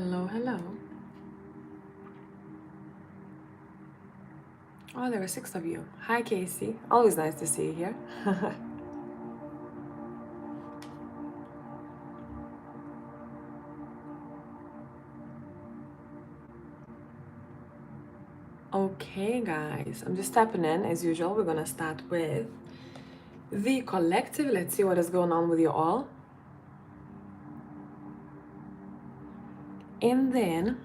Hello, hello. Oh, there are 6 of you. Hi, Casey. Always nice to see you here. Okay, guys. I'm just tapping in. As usual, we're going to start with the collective. Let's see what is going on with you all. And then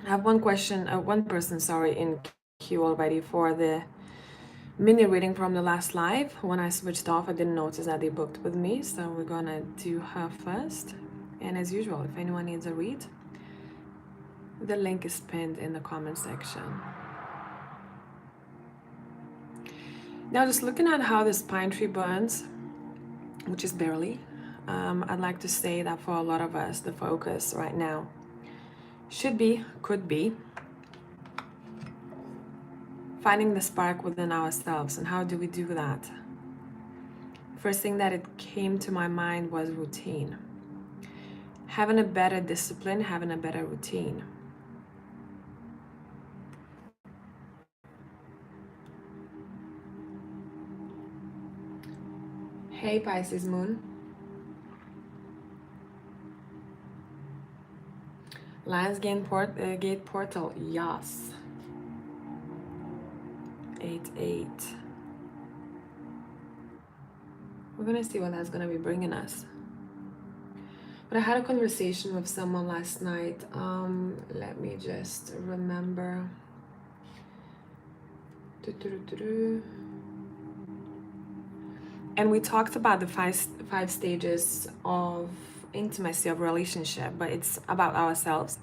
I have one person, in queue already for the mini reading from the last live. When I switched off, I didn't notice that they booked with me, so we're gonna do her first. And as usual, if anyone needs a read, the link is pinned in the comment section. Now, just looking at how this pine tree burns, which is barely, I'd like to say that for a lot of us, the focus right now could be finding the spark within ourselves. And how do we do that? First thing that it came to my mind was routine. Having a better discipline, having a better routine. Hey, Pisces Moon. Gate Portal, yes. 8-8. We're gonna see what that's gonna be bringing us. But I had a conversation with someone last night. Let me just remember. And we talked about the five stages of intimacy of relationship, but it's about ourselves.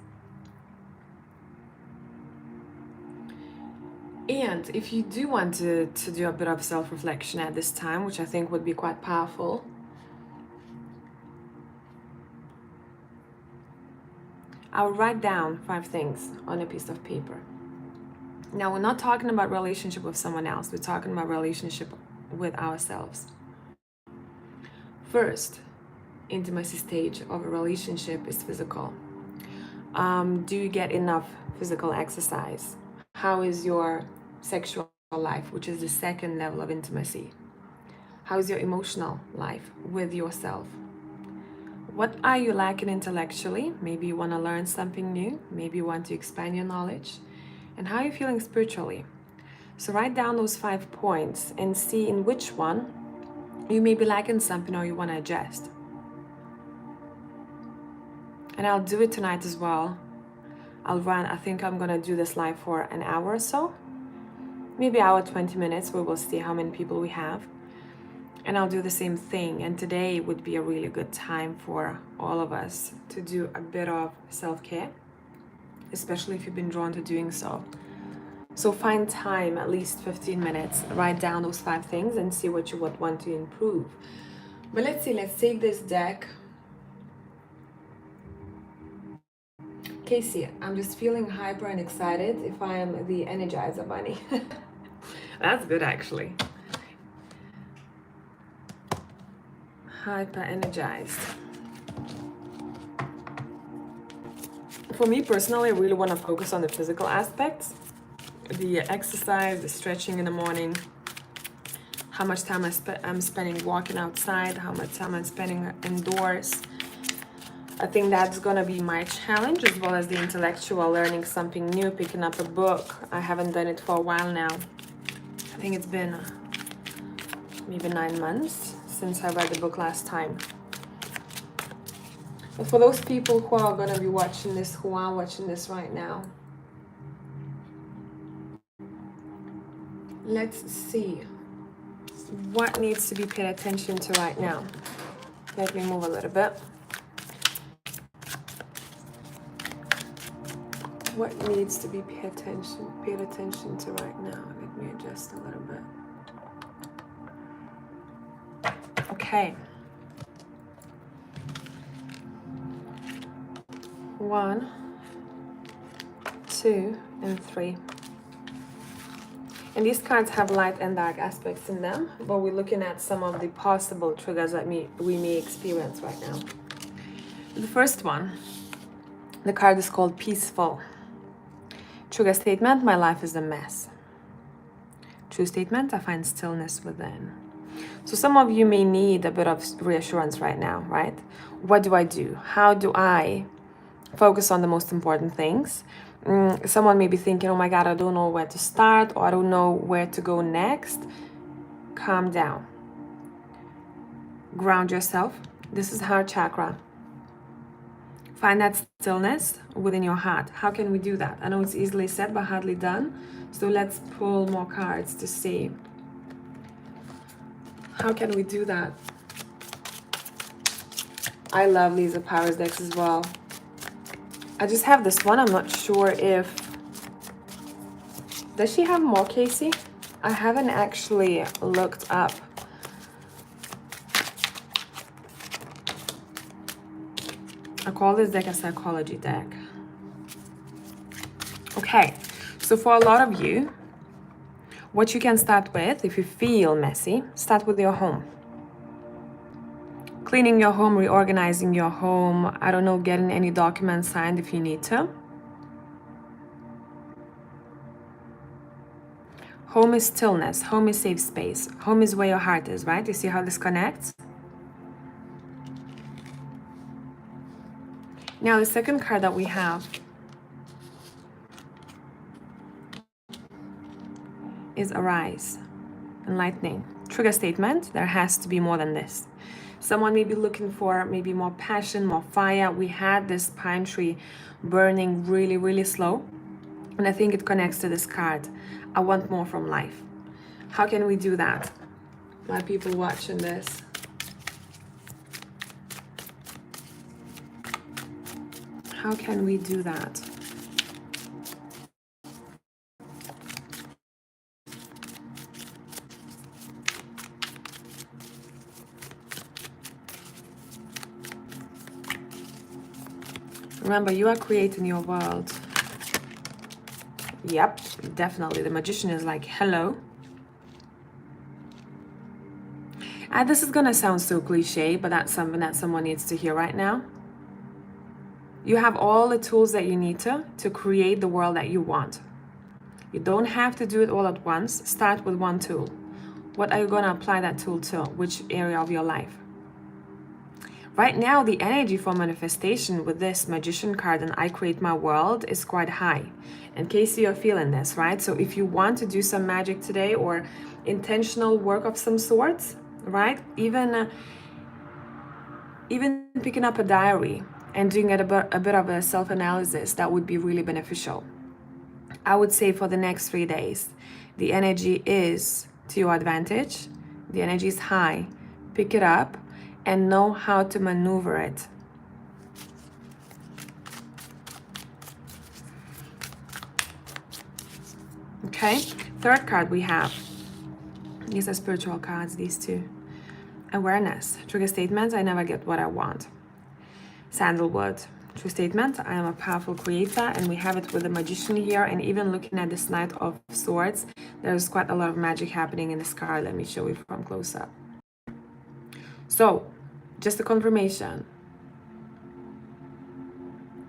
And if you do want to do a bit of self-reflection at this time, which I think would be quite powerful, I'll write down 5 things on a piece of paper. Now, we're not talking about relationship with someone else. We're talking about relationship with ourselves. First, intimacy stage of a relationship is physical. Do you get enough physical exercise? How is your sexual life, which is the second level of intimacy? How is your emotional life with yourself? What are you lacking intellectually? Maybe you want to learn something new. Maybe you want to expand your knowledge. And how are you feeling spiritually? So write down those 5 points and see in which one you may be lacking something or you want to adjust. And I'll do it tonight as well. I think I'm going to do this live for an hour or so. Maybe hour, 20 minutes. We will see how many people we have. And I'll do the same thing. And today would be a really good time for all of us to do a bit of self-care, especially if you've been drawn to doing so. So find time, at least 15 minutes, write down those 5 things and see what you would want to improve. But let's take this deck. Casey, I'm just feeling hyper and excited if I am the Energizer Bunny. That's good, actually. Hyper energized. For me personally, I really want to focus on the physical aspects. The exercise, the stretching in the morning, how much time I'm spending walking outside, how much time I'm spending indoors. I think that's gonna be my challenge, as well as the intellectual, learning something new, picking up a book. I haven't done it for a while now. I think it's been maybe 9 months since I read the book last time. But for those people who are gonna be watching this, who are watching this right now, let's see what needs to be paid attention to right now. Let me move a little bit. What needs to be paid attention to right now? Let me adjust a little bit. Okay. 1, 2, and 3. And these cards have light and dark aspects in them, but we're looking at some of the possible triggers that we may experience right now. The first one, The card is called Peaceful. Trigger statement, my life is a mess. True statement, I find stillness within. So some of you may need a bit of reassurance right now, right? What do I do? How do I focus on the most important things? Someone may be thinking, oh my God, I don't know where to start, or I don't know where to go next. Calm down. Ground yourself. This is heart chakra. Find that stillness within your heart. How can we do that? I know it's easily said, but hardly done. So let's pull more cards to see. How can we do that? I love Lisa Powers decks as well. I just have this one. I'm not sure if... Does she have more, Casey? I haven't actually looked up. I call this deck a psychology deck. Okay, so for a lot of you, what you can start with, if you feel messy, start with your home. Cleaning your home, reorganizing your home, I don't know, getting any documents signed if you need to. Home is stillness, home is safe space, home is where your heart is, right? You see how this connects? Now the second card that we have is Arise, Enlightening. Trigger statement, there has to be more than this. Someone may be looking for maybe more passion, more fire. We had this pine tree burning really, really slow. And I think it connects to this card. I want more from life. How can we do that? My people watching this. How can we do that? Remember, you are creating your world. Yep, definitely. The magician is like, hello. And this is gonna sound so cliche, but that's something that someone needs to hear right now. You have all the tools that you need to create the world that you want. You don't have to do it all at once. Start with one tool. What are you gonna apply that tool to? Which area of your life? Right now, the energy for manifestation with this magician card and I create my world is quite high. In case you're feeling this, right? So if you want to do some magic today or intentional work of some sorts, right? Even picking up a diary and doing a bit of a self-analysis, that would be really beneficial. I would say for the next 3 days, the energy is to your advantage. The energy is high. Pick it up and know how to maneuver it. Okay, third card we have. These are spiritual cards, these two. Awareness. Trigger statements, I never get what I want. Sandalwood. True statement, I am a powerful creator, and we have it with the magician here, and even looking at this Knight of Swords, there's quite a lot of magic happening in this card. Let me show you from close up. So, just a confirmation.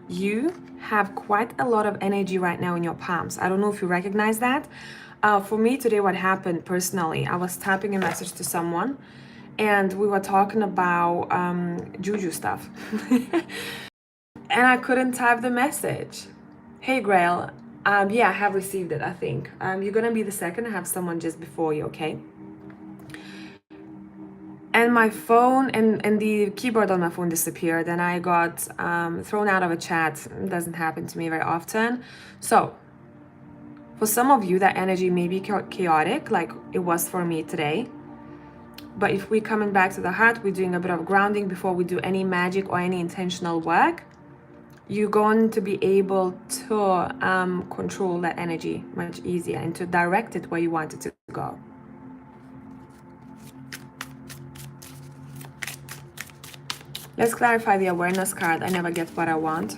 You have quite a lot of energy right now in your palms. I don't know if you recognize that. For me today, what happened personally, I was typing a message to someone and we were talking about juju stuff. And I couldn't type the message. Hey Grail, yeah, I have received it, I think. You're gonna be the second. I have someone just before you, okay? And my phone and the keyboard on my phone disappeared, and I got thrown out of a chat. It doesn't happen to me very often. So for some of you, that energy may be chaotic, like it was for me today. But if we're coming back to the heart, we're doing a bit of grounding before we do any magic or any intentional work, you're going to be able to control that energy much easier and to direct it where you want it to go. Let's clarify the awareness card. I never get what I want.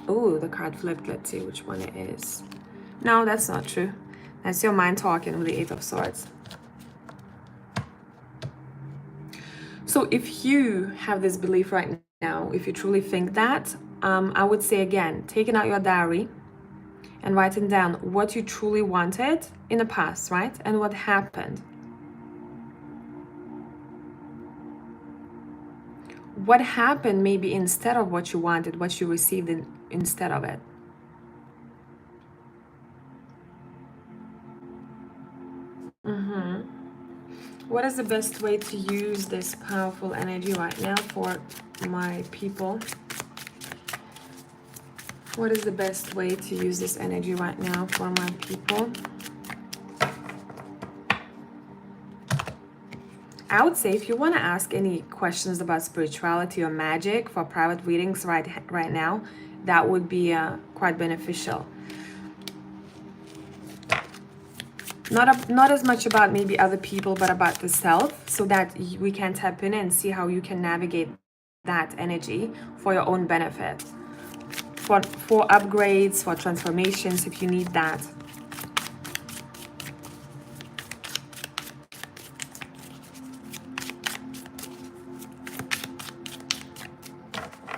Oh, the card flipped. Let's see which one it is. No, that's not true. That's your mind talking with the Eight of Swords. So if you have this belief right now, if you truly think that, I would say again, taking out your diary and writing down what you truly wanted in the past, right? And what happened. What happened maybe instead of what you wanted, what you received instead of it. What is the best way to use this powerful energy right now for my people? What is the best way to use this energy right now for my people? I would say if you want to ask any questions about spirituality or magic for private readings right now, that would be quite beneficial. Not as much about maybe other people, but about the self, so that we can tap in and see how you can navigate that energy for your own benefit. For upgrades, for transformations, if you need that.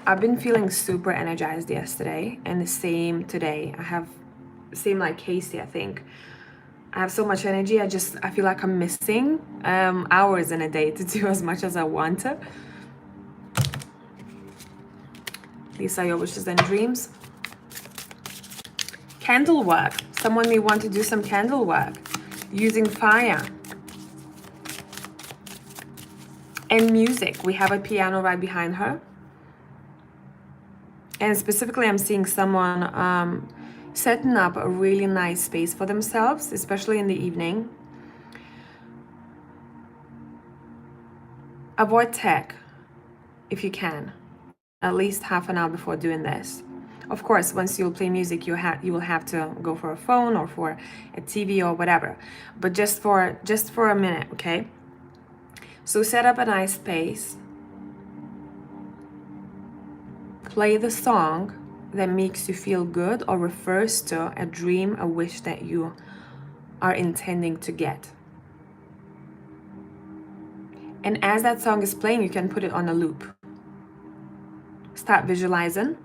I've been feeling super energized yesterday, and the same today. Same like Casey, I think. I have so much energy, I feel like I'm missing hours in a day to do as much as I want to. These are your wishes and dreams. Candle work. Someone may want to do some candle work using fire. And music. We have a piano right behind her. And specifically, I'm seeing someone setting up a really nice space for themselves, especially in the evening. Avoid tech if you can, at least half an hour before doing this. Of course, once you'll play music, you will have to go for a phone or for a TV or whatever. But just for a minute, okay? So set up a nice space. Play the song that makes you feel good or refers to a dream, a wish that you are intending to get. And as that song is playing, you can put it on a loop. Start visualizing.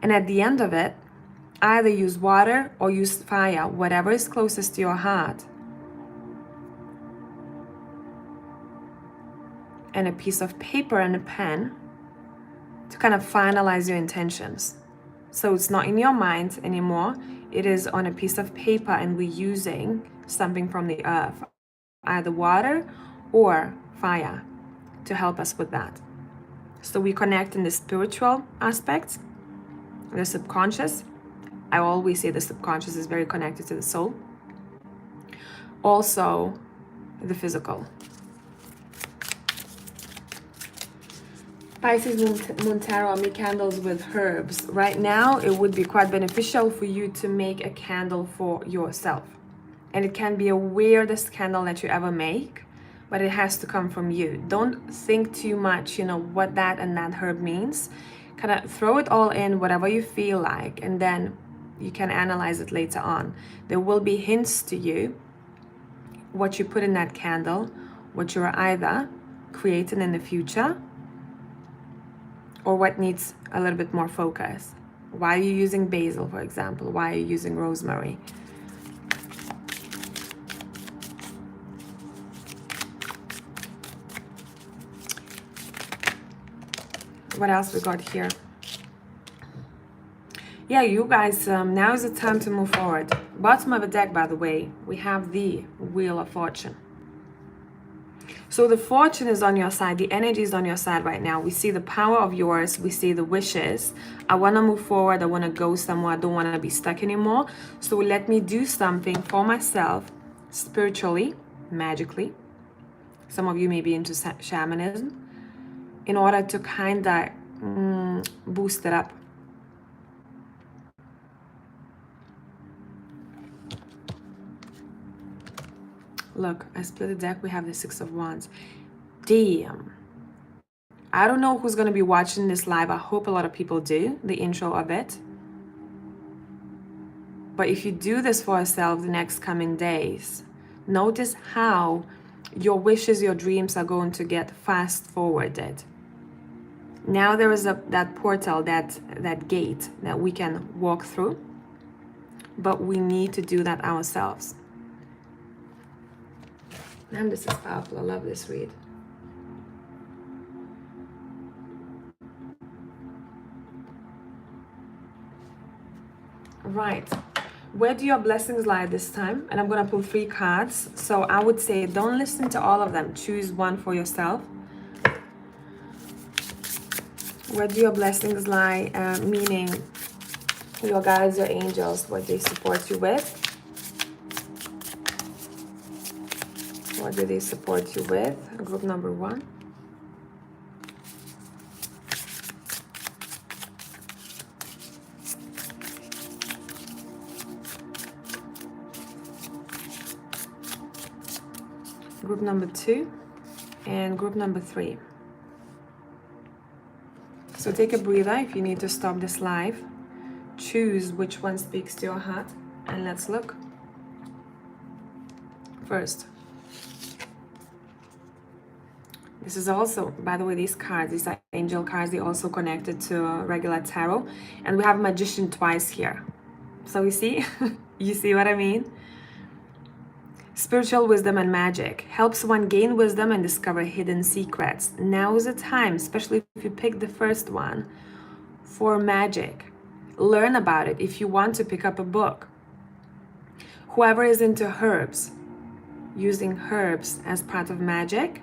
And at the end of it, either use water or use fire, whatever is closest to your heart. And a piece of paper and a pen to kind of finalize your intentions. So it's not in your mind anymore. It is on a piece of paper, and we're using something from the earth, either water or fire, to help us with that. So we connect in the spiritual aspect, the subconscious. I always say the subconscious is very connected to the soul. Also, the physical. Pisces Moon Tarot, make candles with herbs. Right now, it would be quite beneficial for you to make a candle for yourself. And it can be a weirdest candle that you ever make, but it has to come from you. Don't think too much, what that and that herb means. Kind of throw it all in, whatever you feel like, and then you can analyze it later on. There will be hints to you what you put in that candle, what you're either creating in the future, or what needs a little bit more focus. Why are you using basil, for example? Why are you using rosemary? What else we got here? Yeah, you guys, now is the time to move forward. Bottom of the deck, by the way, we have the Wheel of Fortune. So the fortune is on your side. The energy is on your side right now. We see the power of yours. We see the wishes. I want to move forward. I want to go somewhere. I don't want to be stuck anymore. So let me do something for myself spiritually, magically. Some of you may be into shamanism, in order to kind of boost it up. Look, I split the deck. We have the Six of Wands. Damn. I don't know who's going to be watching this live. I hope a lot of people do, the intro of it. But if you do this for yourself the next coming days, notice how your wishes, your dreams are going to get fast forwarded. Now there is that portal, that gate that we can walk through, but we need to do that ourselves. And this is powerful. I love this read. Right. Where do your blessings lie this time? And I'm going to pull 3 cards. So I would say don't listen to all of them. Choose one for yourself. Where do your blessings lie? Meaning your guides, your angels, what they support you with. What do they support you with? Group number 1. Group number 2 and group number 3. So take a breather if you need to stop this live. Choose which one speaks to your heart, and let's look. First, this is also, by the way, these cards, these are angel cards, they also connected to regular tarot, and we have magician twice here. So you see, you see what I mean? Spiritual wisdom and magic helps one gain wisdom and discover hidden secrets. Now is the time, especially if you pick the first one, for magic. Learn about it if you want to pick up a book. Whoever is into herbs, using herbs as part of magic,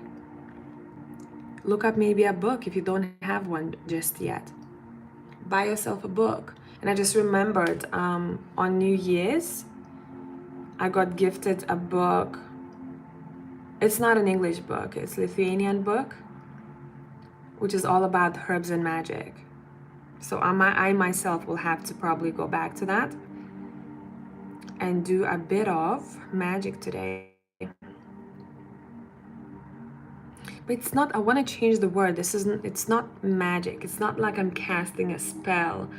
look up maybe a book if you don't have one just yet. Buy yourself a book. And I just remembered on New Year's, I got gifted a book. It's not an English book, it's a Lithuanian book, which is all about herbs and magic. So I myself will have to probably go back to that and do a bit of magic today. But it's not, I want to change the word. It's not magic. It's not like I'm casting a spell.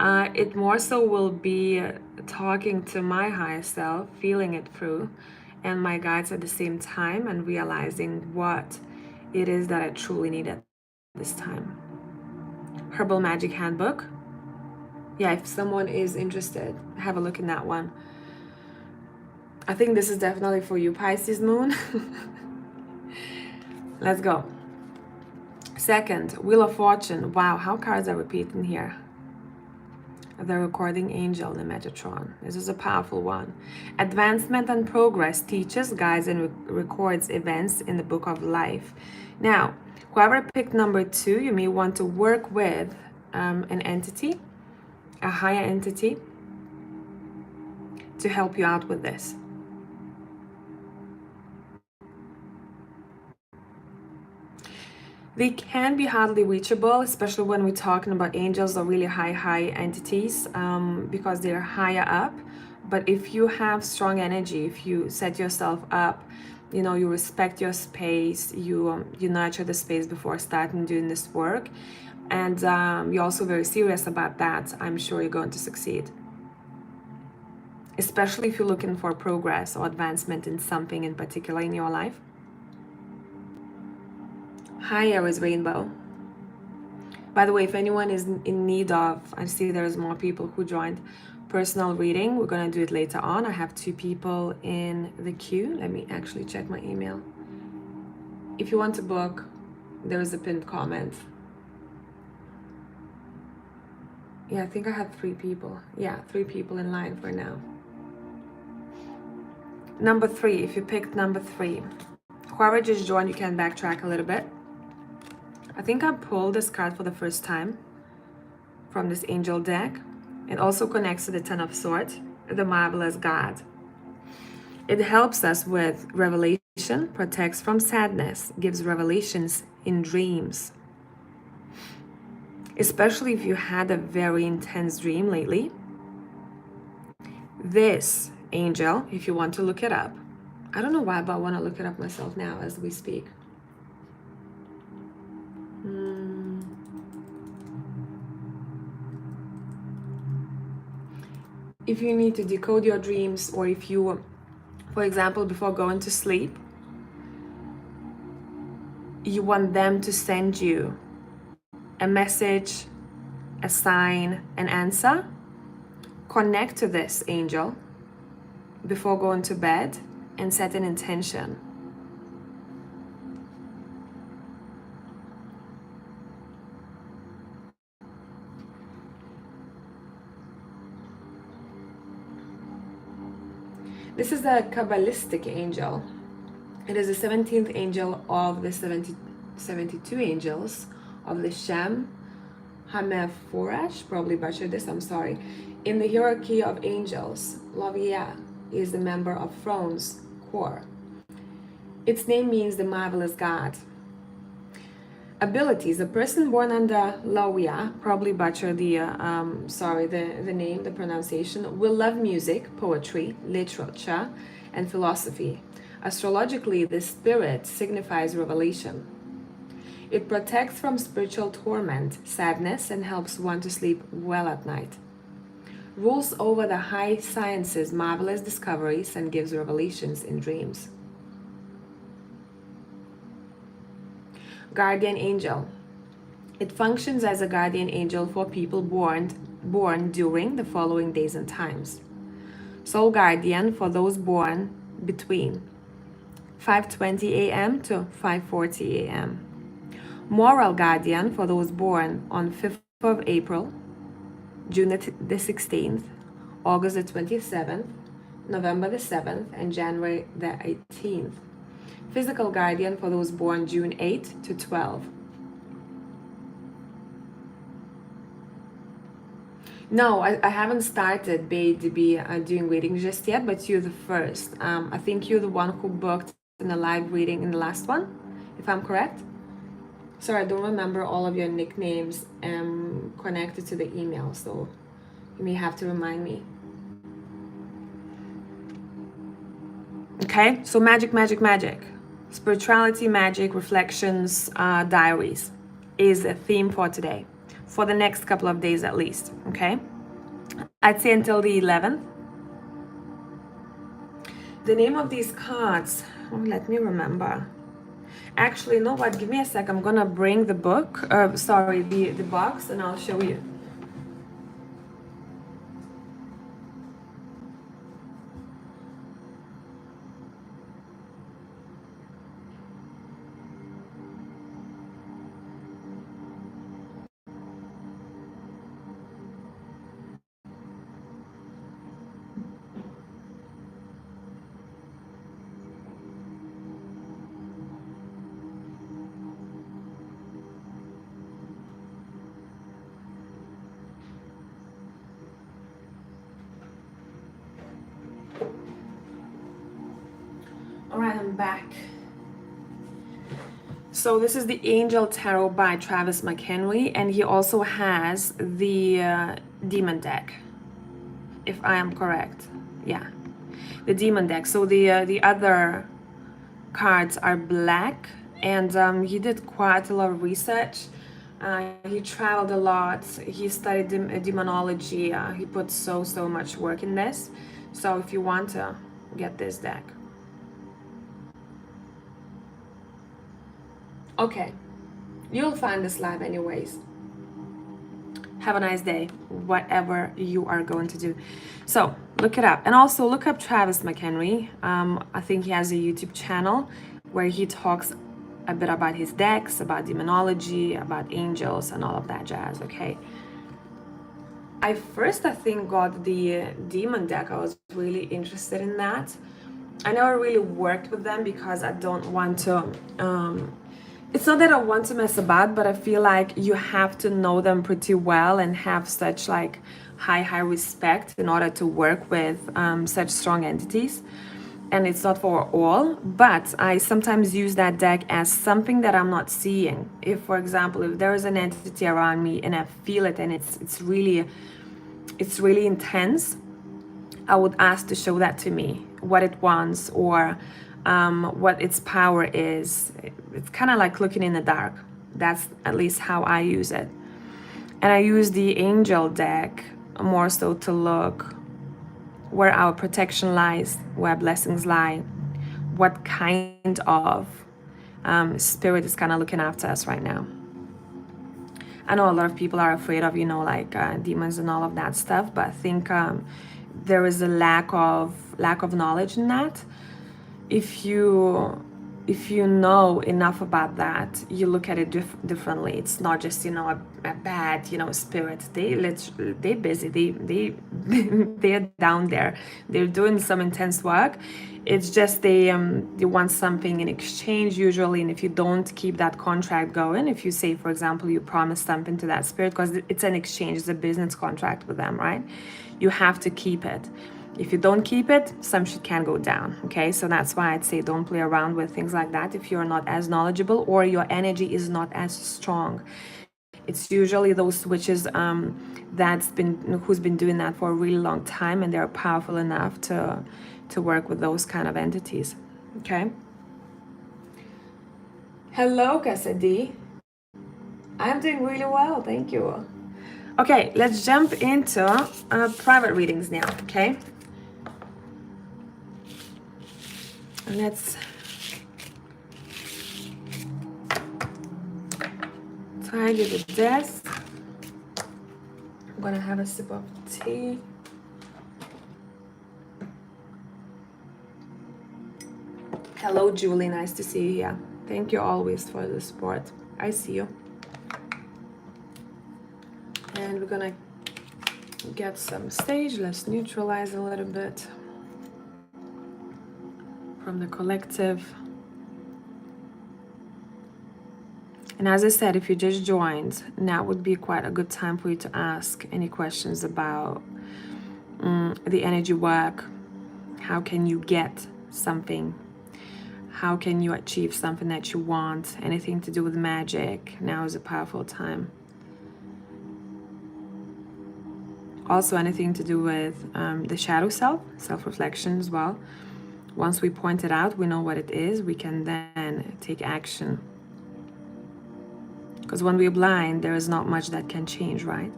It more so will be talking to my higher self, feeling it through, and my guides at the same time, and realizing what it is that I truly need at this time. Herbal Magic Handbook. Yeah, if someone is interested, have a look in that one. I think this is definitely for you, Pisces Moon. Let's go. Second, Wheel of Fortune. Wow, how cards are repeating here. The Recording Angel, the Metatron. This is a powerful one. Advancement and Progress teaches, guides, and records events in the Book of Life. Now, whoever picked number 2, you may want to work with an entity, a higher entity, to help you out with this. They can be hardly reachable, especially when we're talking about angels or really high entities, because they're higher up. But if you have strong energy, if you set yourself up, you know, you respect your space, you nurture the space before starting doing this work, and you're also very serious about that, I'm sure you're going to succeed. Especially if you're looking for progress or advancement in something in particular in your life. Hi, Aries Rainbow. By the way, if anyone is in need of, I see there's more people who joined, personal reading, we're going to do it later on. I have 2 people in the queue. Let me actually check my email. If you want to book, there is a pinned comment. Yeah, I think I have 3 people. Yeah, 3 people in line for now. Number 3, if you picked number 3, whoever just joined, you can backtrack a little bit. I think I pulled this card for the first time from this angel deck. It also connects to the 10 of Swords, the marvelous God. It helps us with revelation, protects from sadness, gives revelations in dreams. Especially if you had a very intense dream lately. This angel, if you want to look it up, I don't know why, but I want to look it up myself now as we speak. If you need to decode your dreams, or if you, for example, before going to sleep, you want them to send you a message, a sign, an answer, connect to this angel before going to bed and set an intention. This is a Kabbalistic angel. It is the 17th angel of the 72 angels of the Shem Hameforash, probably butchered this, I'm sorry. In the hierarchy of angels, Lavia is the member of Throne's core. Its name means the marvelous God. Abilities: a person born under Lawia, probably butcher the name, the pronunciation, will love music, poetry, literature, and philosophy. Astrologically, the spirit signifies revelation. It protects from spiritual torment, sadness, and helps one to sleep well at night. Rules over the high sciences, marvelous discoveries, and gives revelations in dreams. Guardian angel. It functions as a guardian angel for people born during the following days and times. Soul guardian for those born between 5:20 a.m. to 5:40 a.m. Moral guardian for those born on 5th of April, June the 16th, August the 27th, November the 7th, and January the 18th. Physical guardian for those born June 8 to 12. No, I haven't started BADB doing readings just yet, but you're the first. I think you're the one who booked in a live reading in the last one, if I'm correct. Sorry, I don't remember all of your nicknames connected to the email, so you may have to remind me. Okay, so magic, magic, magic. Spirituality, magic, reflections, diaries is a theme for today, for the next couple of days at least, okay? I'd say until the 11th. The name of these cards, let me remember. Actually, you know what, give me a sec, I'm gonna bring the book, the box, and I'll show you. All right, I'm back. So this is the Angel Tarot by Travis McHenry, and he also has the Demon deck, if I am correct. Yeah, the Demon deck. So the other cards are black, and he did quite a lot of research. He traveled a lot. He studied demonology. He put so much work in this. So if you want to get this deck. Okay, you'll find this live anyways. Have a nice day, whatever you are going to do. So look it up, and also look up Travis McHenry. I think he has a YouTube channel where he talks a bit about his decks, about demonology, about angels, and all of that jazz. Okay. I think got the Demon deck. I was really interested in that. I never really worked with them because I don't want to. It's not that I want to mess about, but I feel like you have to know them pretty well and have such like high respect in order to work with such strong entities. And it's not for all, but I sometimes use that deck as something that I'm not seeing. If, for example, if there is an entity around me and I feel it and it's really intense, I would ask to show that to me, what it wants, or what its power is. It's kind of like looking in the dark. That's at least how I use it. And I use the Angel deck more so to look where our protection lies, where blessings lie, what kind of spirit is kind of looking after us right now. I know a lot of people are afraid of, you know, like demons and all of that stuff, but I think there is a lack of knowledge in that. If you know enough about that, you look at it differently. It's not just, you know, a bad, you know, spirit. They busy. They're down there. They're doing some intense work. It's just they want something in exchange usually, and if you don't keep that contract going, if you say, for example, you promise something to that spirit, because it's an exchange, it's a business contract with them, right? You have to keep it. If you don't keep it, some shit can go down, okay? So that's why I'd say don't play around with things like that if you're not as knowledgeable or your energy is not as strong. It's usually those switches who's been doing that for a really long time, and they're powerful enough to work with those kind of entities, okay? Hello, Cassidy. I'm doing really well, thank you. Okay, let's jump into private readings now, okay? Let's tidy the desk. I'm gonna have a sip of tea. Hello, Julie, nice to see you here. Thank you always for the support. I see you. And we're gonna get some sage. Let's neutralize a little bit from the collective. And as I said, if you just joined, now would be quite a good time for you to ask any questions about the energy work. How can you get something? How can you achieve something that you want? Anything to do with magic, now is a powerful time. Also anything to do with the shadow self-reflection as well. Once we point it out, we know what it is, we can then take action. Because when we're blind, there is not much that can change, right?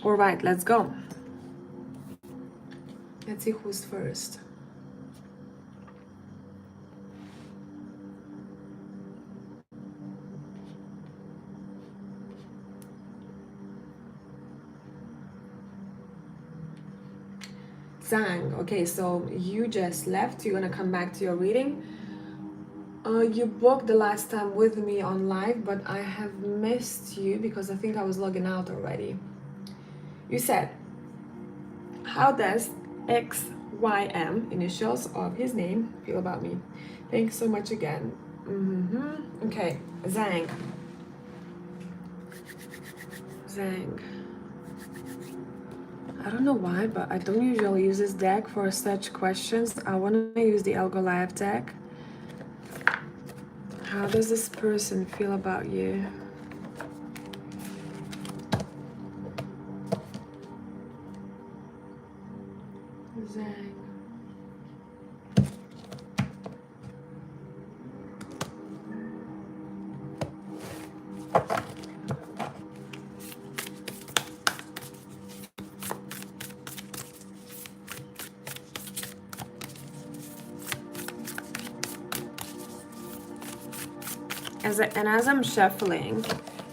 All right, let's go. Let's see who's first. Zhang, okay, so you just left. You're gonna come back to your reading. You booked the last time with me on live, but I have missed you because I think I was logging out already. You said, how does XYM, initials of his name, feel about me? Thanks so much again. Okay, Zhang. I don't know why, but I don't usually use this deck for such questions. I want to use the Goliath deck. How does this person feel about you? Zhang. As I'm shuffling,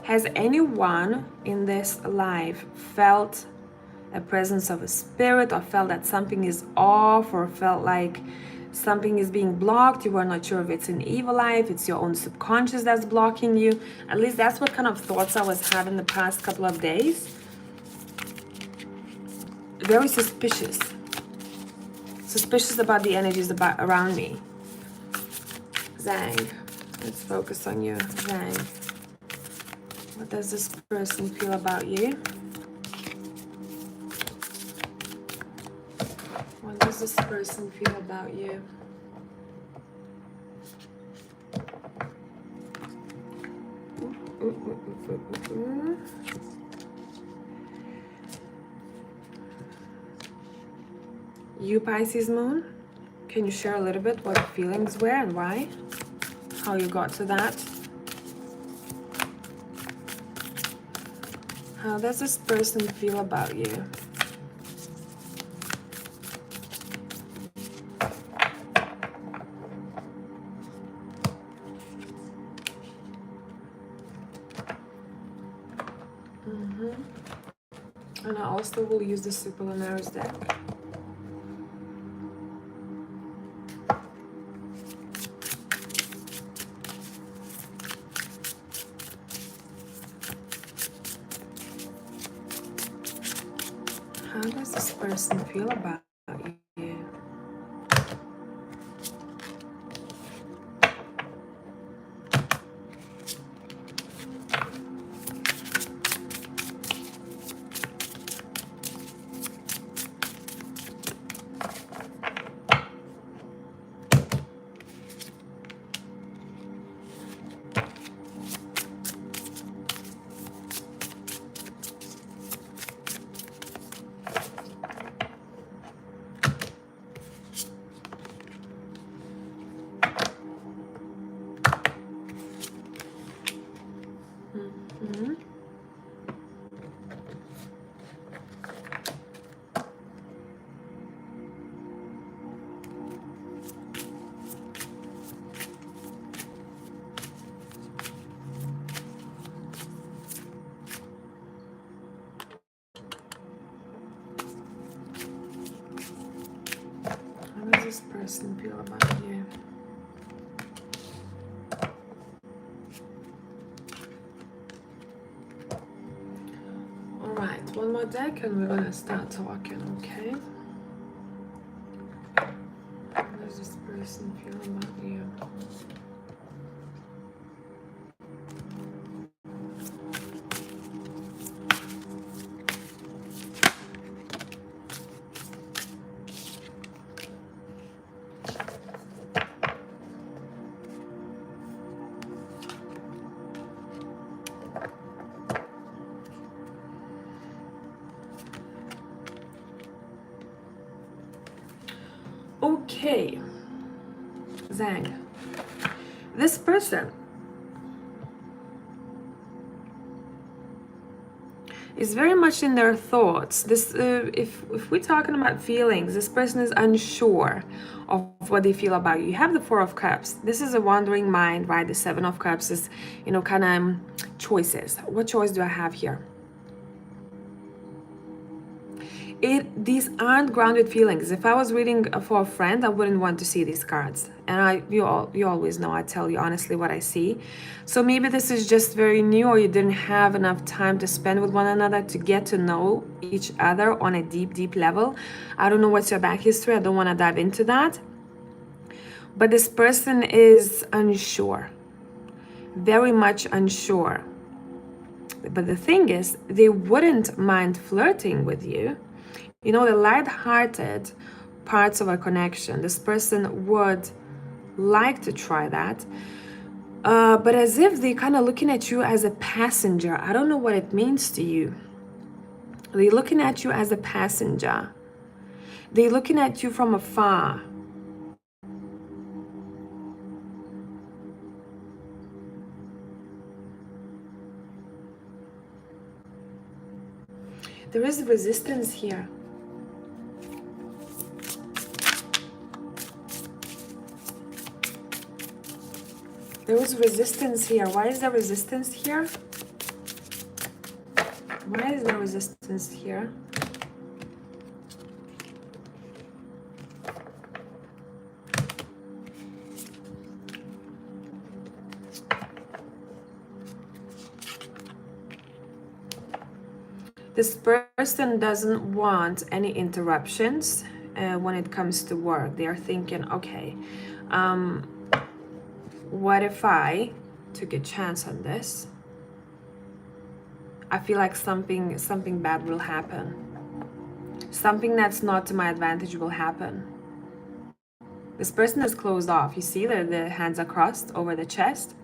has anyone in this life felt a presence of a spirit, or felt that something is off, or felt like something is being blocked? You were not sure if it's an evil eye, if it's your own subconscious that's blocking you. At least that's what kind of thoughts I was having the past couple of days. Very suspicious. Suspicious about the energies around me. Zhang. Let's focus on you, Zhang. What does this person feel about you? What does this person feel about you? You, Pisces moon, can you share a little bit what the feelings were and why? How you got to that? How does this person feel about you? And I also will use the Super Lunaris deck. How does this person feel about you? How does this person feel about you? Alright, one more deck and we're gonna start talking, okay? How does this person feel about you? Okay, Zhang, this person is very much in their thoughts. This, if we're talking about feelings, this person is unsure of what they feel about you. You have the Four of Cups. This is a wandering mind, right? The Seven of Cups is, you know, kind of choices. What choice do I have here? These aren't grounded feelings. If I was reading for a friend, I wouldn't want to see these cards. And you always know I tell you honestly what I see. So maybe this is just very new, or you didn't have enough time to spend with one another to get to know each other on a deep level. I don't know what's your back history. I don't want to dive into that. But this person is unsure, very much unsure. But the thing is, they wouldn't mind flirting with you. You know, the light-hearted parts of a connection, this person would like to try that, but as if they're kind of looking at you as a passenger. I don't know what it means to you. They're looking at you as a passenger. They're looking at you from afar. There is resistance here. There was resistance here. Why is there resistance here? Why is there resistance here? This person doesn't want any interruptions when it comes to work. They are thinking, okay, what if I took a chance on this? I feel like something bad will happen. Something that's not to my advantage will happen. This person is closed off. You see that the hands are crossed over the chest.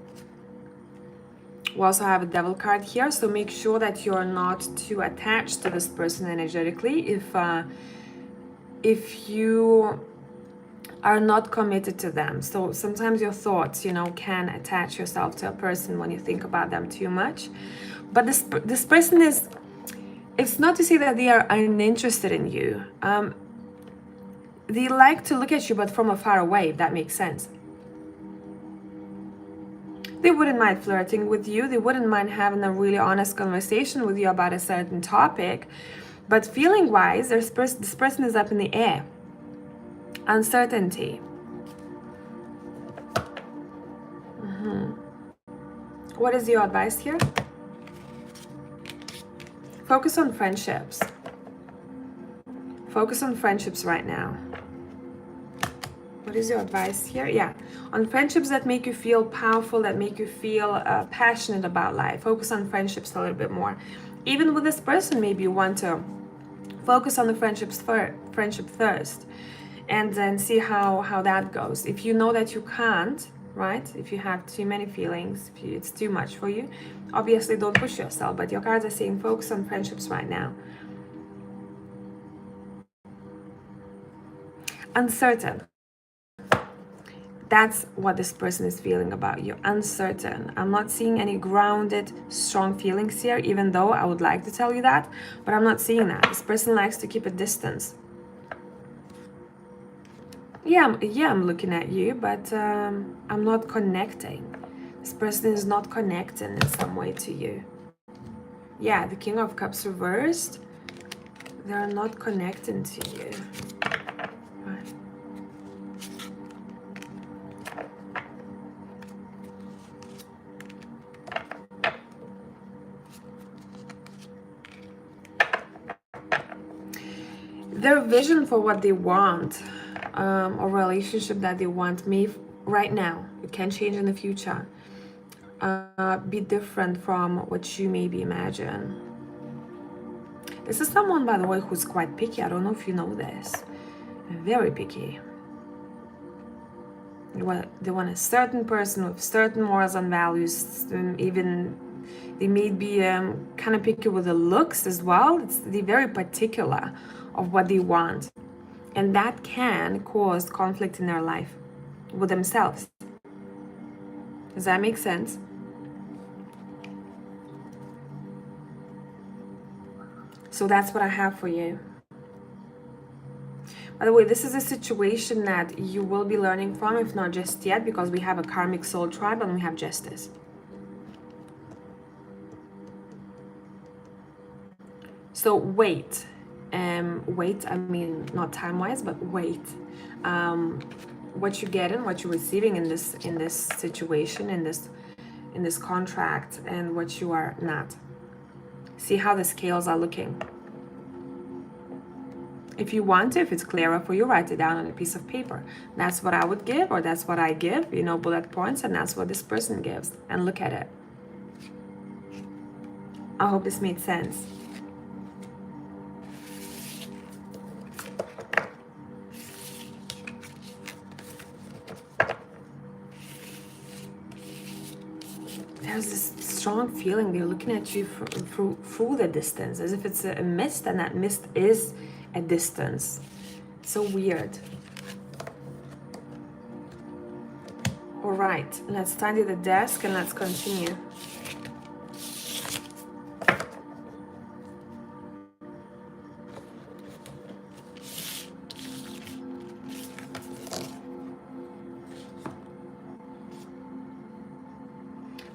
We also have a devil card here, so make sure that you're not too attached to this person energetically. If you are not committed to them. So sometimes your thoughts, you know, can attach yourself to a person when you think about them too much. But this person is, it's not to say that they are uninterested in you. They like to look at you, but from afar away, if that makes sense. They wouldn't mind flirting with you. They wouldn't mind having a really honest conversation with you about a certain topic. But feeling-wise, this person is up in the air. Uncertainty. What is your advice here? Focus on friendships. Focus on friendships right now. What is your advice here? Yeah, on friendships that make you feel powerful, that make you feel passionate about life. Focus on friendships a little bit more. Even with this person, maybe you want to focus on the friendship first, and then see how that goes. If you know that you can't, right? If you have too many feelings, if it's too much for you, obviously don't push yourself. But your cards are saying focus on friendships right now. Uncertain. That's what this person is feeling about you. Uncertain. I'm not seeing any grounded, strong feelings here, even though I would like to tell you that, but I'm not seeing that. This person likes to keep a distance. Yeah, I'm looking at you, but I'm not connecting. This person is not connecting in some way to you. Yeah, the King of Cups reversed. They're not connecting to you. Right. Their vision for what they want, or relationship that they want, may right now, it can change in the future, be different from what you maybe imagine. This is someone, by the way, who's quite picky. I don't know if you know this. Very picky. They want a certain person with certain morals and values. Even they may be kind of picky with the looks as well. They're very particular of what they want, and that can cause conflict in their life with themselves. Does that make sense? So that's what I have for you. By the way, this is a situation that you will be learning from, if not just yet, because we have a karmic soul tribe and we have justice. So wait. Wait, I mean, not time-wise, but wait. What you're getting, what you're receiving in this situation, in this contract, and what you are not. See how the scales are looking. If you want to, if it's clearer for you, write it down on a piece of paper. That's what I would give, or that's what I give, you know, bullet points, and that's what this person gives. And look at it. I hope this made sense. There's this strong feeling they're looking at you through the distance, as if it's a mist, and that mist is a distance. So weird. All right, let's tidy the desk and let's continue.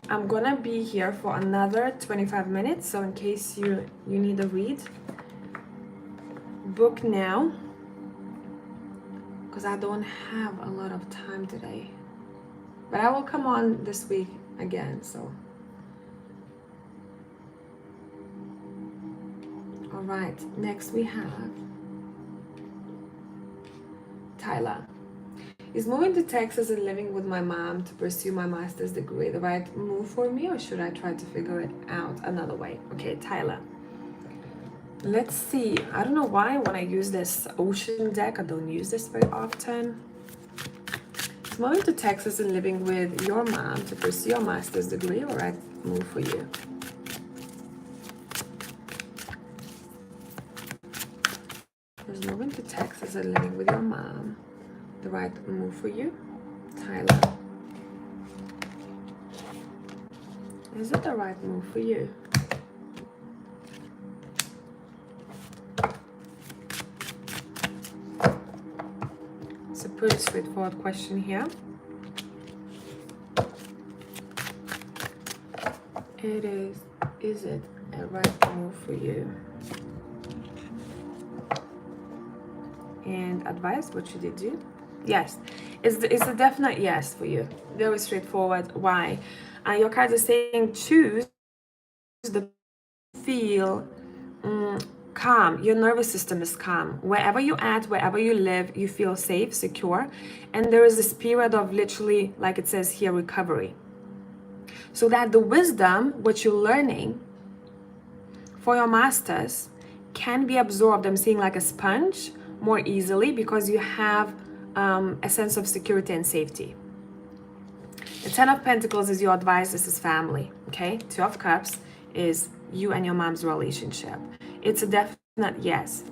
I'm gonna be here for another 25 minutes, so in case you need a read, book now, because I don't have a lot of time today. But I will come on this week again, so. All right, next we have Tyler. Is moving to Texas and living with my mom to pursue my master's degree the right move for me, or should I try to figure it out another way? Okay, Tyler. Let's see. I don't know why when I use this ocean deck, I don't use this very often. Is moving to Texas and living with your mom to pursue your master's degree the right move for you? Is moving to Texas and living with your mom the right move for you? Tyler. Is it the right move for you? It's a pretty straightforward question here. Is it a right move for you? And advice, what should you do? Yes, it's a definite yes for you. Very straightforward. Why? Your cards are saying choose the feel calm. Your nervous system is calm. Wherever you're at, wherever you live, you feel safe, secure. And there is this period of literally, like it says here, recovery. So that the wisdom, what you're learning for your masters, can be absorbed, I'm seeing like a sponge, more easily because you have a sense of security and safety. The Ten of Pentacles is your advice. This is family, okay? Two of Cups is you and your mom's relationship. It's a definite yes.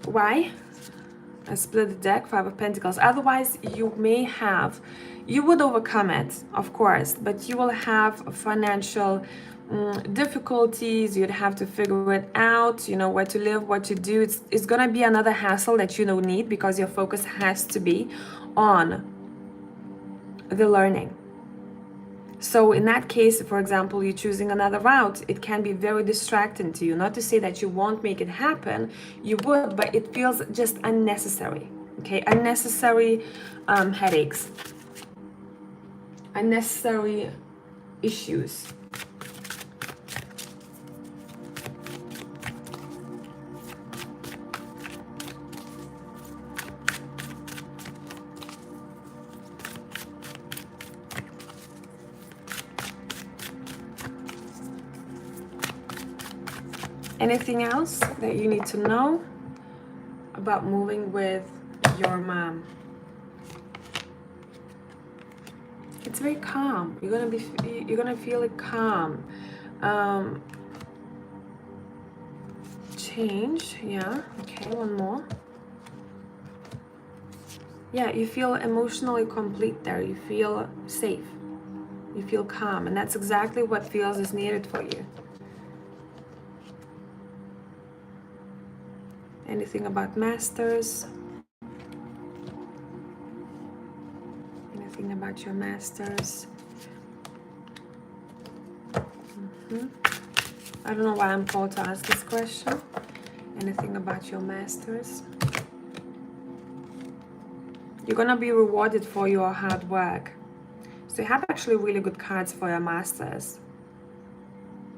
Why? I split the deck, Five of Pentacles. Otherwise, you would overcome it, of course, but you will have financial difficulties. You'd have to figure it out, where to live, what to do. It's gonna be another hassle that you don't need because your focus has to be on the learning. So in that case, for example, you're choosing another route, it can be very distracting to you. Not to say that you won't make it happen, you would, but it feels just unnecessary, okay? Unnecessary headaches, unnecessary issues. Anything else that you need to know about moving with your mom? It's very calm. You're gonna feel it calm. Change, yeah. Okay, one more. Yeah, you feel emotionally complete there. You feel safe. You feel calm, and that's exactly what feels is needed for you. Anything about masters? Anything about your masters? I don't know why I'm called to ask this question. Anything about your masters? You're gonna be rewarded for your hard work. So you have actually really good cards for your masters.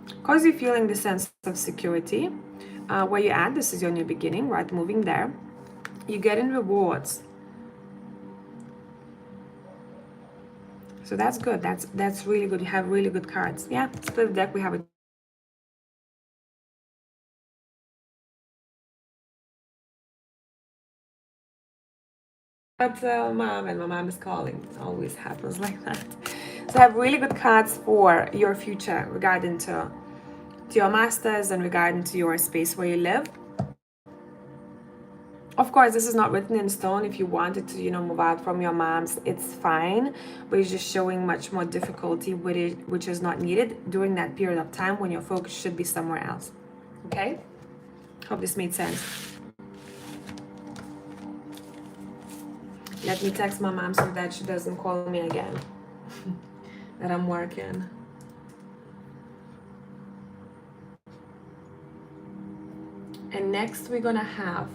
Because you're feeling the sense of security, where you're at, this is your new beginning, right? Moving there. You're getting rewards. So that's good. That's really good. You have really good cards. Yeah, split the deck. We have a mom, and my mom is calling. It always happens like that. So I have really good cards for your future regarding to your masters and regarding to your space where you live. Of course, this is not written in stone. If you wanted to, move out from your mom's, it's fine. But it's just showing much more difficulty with it, which is not needed during that period of time when your focus should be somewhere else. Okay? Hope this made sense. Let me text my mom so that she doesn't call me again. That I'm working. And next we're gonna have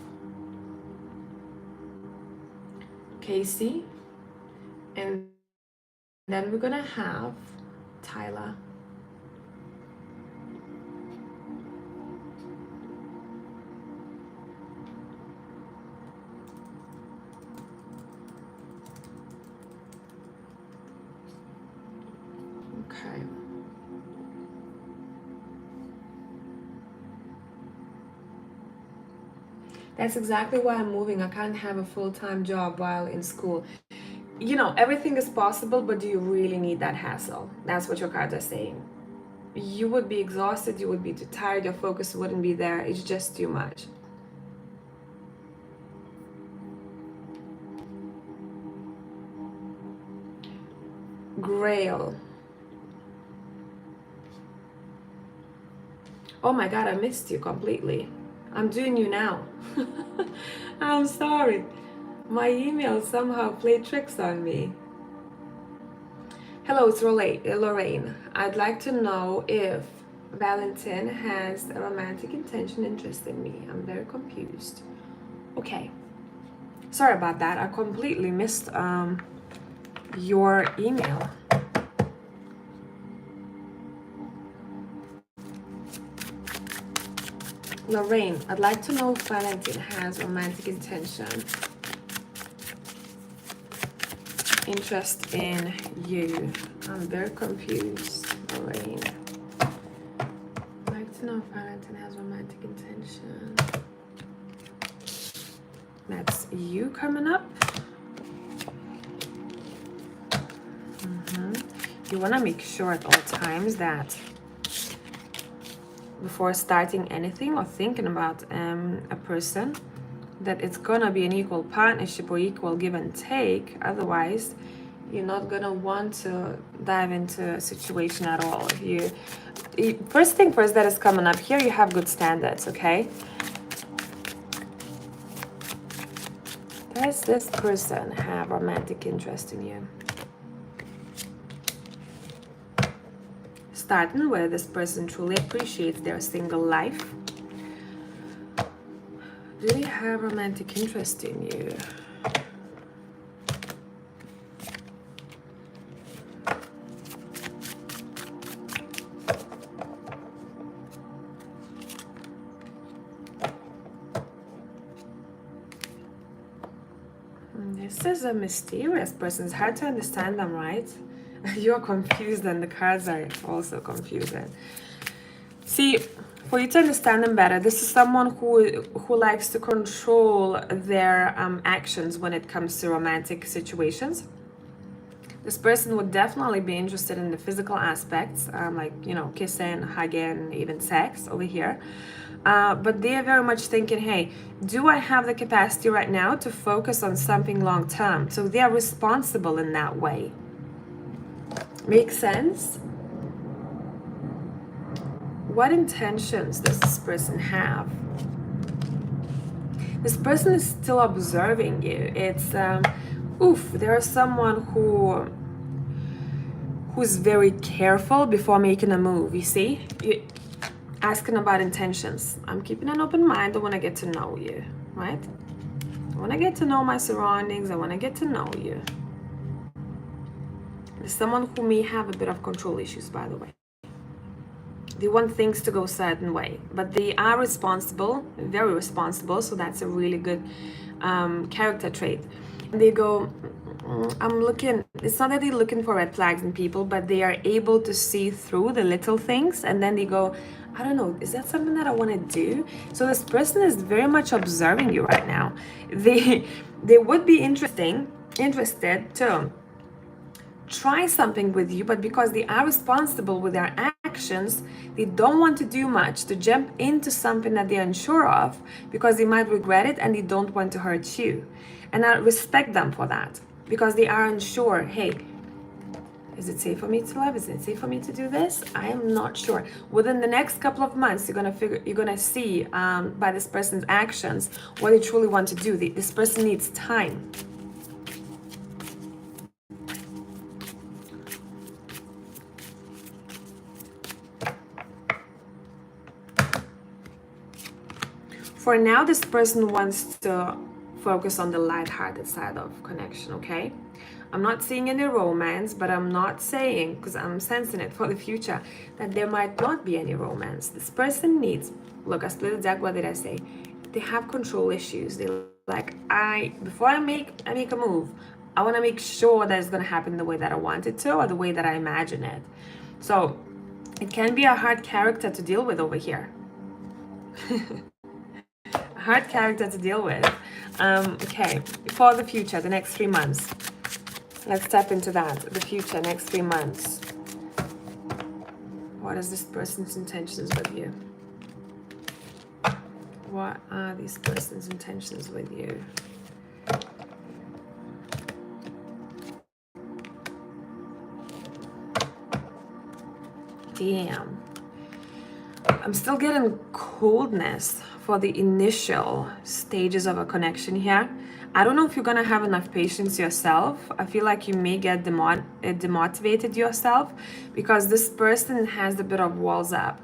Casey, and then we're gonna have Tyler. Okay. That's exactly why I'm moving. I can't have a full-time job while in school. Everything is possible, but do you really need that hassle? That's what your cards are saying. You would be exhausted, you would be too tired, your focus wouldn't be there. It's just too much. Grail. Oh my God, I missed you completely. I'm doing you now. I'm sorry. My email somehow played tricks on me. Hello, it's Lorraine. I'd like to know if Valentin has a romantic intention, interest in me. I'm very confused. Okay. Sorry about that. I completely missed your email. Lorraine, I'd like to know if Valentin has romantic intention, interest in you. I'm very confused, Lorraine. I'd like to know if Valentin has romantic intention. That's you coming up. You want to make sure at all times that before starting anything or thinking about a person, that it's gonna be an equal partnership or equal give and take. Otherwise, you're not gonna want to dive into a situation at all. First thing first that is coming up here, you have good standards, okay? Does this person have romantic interest in you? Starting where this person truly appreciates their single life. Do they have romantic interest in you? This is a mysterious person. It's hard to understand them, right? You're confused and the cards are also confusing. See, for you to understand them better, this is someone who likes to control their actions when it comes to romantic situations. This person would definitely be interested in the physical aspects, like, you know, kissing, hugging, even sex over here. But they are very much thinking, hey, do I have the capacity right now to focus on something long term? So they are responsible in that way. Makes sense? What intentions does this person have? This person is still observing you. It's, there's someone who's very careful before making a move, you see? Asking about intentions. I'm keeping an open mind. I want to get to know you, right? I want to get to know my surroundings. I want to get to know you. There's someone who may have a bit of control issues, by the way. They want things to go a certain way, but they are responsible, very responsible, so that's a really good character trait. And they go, it's not that they're looking for red flags in people, but they are able to see through the little things, and then they go, I don't know, is that something that I want to do? So this person is very much observing you right now. They would be interested to try something with you, but because they are responsible with their actions, they don't want to do much, to jump into something that they're unsure of, because they might regret it and they don't want to hurt you. And I respect them for that, because they are unsure. Hey, is it safe for me to love? Is it safe for me to do this? I am not sure. Within the next couple of months, you're gonna see by this person's actions what they truly want to do. This person needs time. For now, this person wants to focus on the lighthearted side of connection, okay? I'm not seeing any romance, but I'm not saying, because I'm sensing it for the future, that there might not be any romance. This person needs, look, I split the deck, what did I say? They have control issues. They're like, before I make a move, I want to make sure that it's going to happen the way that I want it to, or the way that I imagine it. So it can be a hard character to deal with over here. Hard character to deal with. Okay, for the future, the next 3 months. Let's tap into that. The future, next 3 months. What is this person's intentions with you? What are these person's intentions with you? Damn. I'm still getting coldness for the initial stages of a connection here. I don't know if you're gonna have enough patience yourself. I feel like you may get demotivated yourself because this person has a bit of walls up.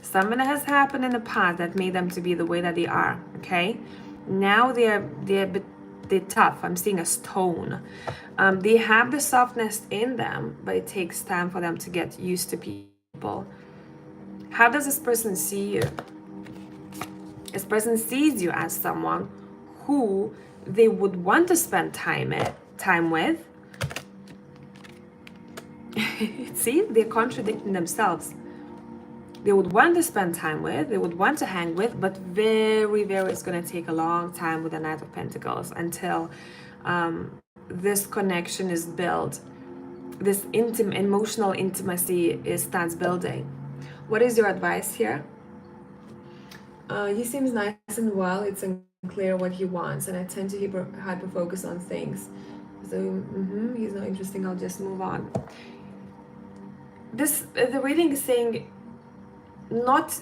Something has happened in the past that made them to be the way that they are. Okay, now they're tough. I'm seeing a stone. They have the softness in them, but it takes time for them to get used to people. How does this person see you? This person sees you as someone who they would want to spend time with. See, they're contradicting themselves. They would want to spend time with, they would want to hang with, but very, it's going to take a long time with the Knight of Pentacles until this connection is built. This emotional intimacy starts building. What is your advice here? He seems nice and well. It's unclear what he wants, and I tend to hyper focus on things. So he's not interesting. I'll just move on. The reading is saying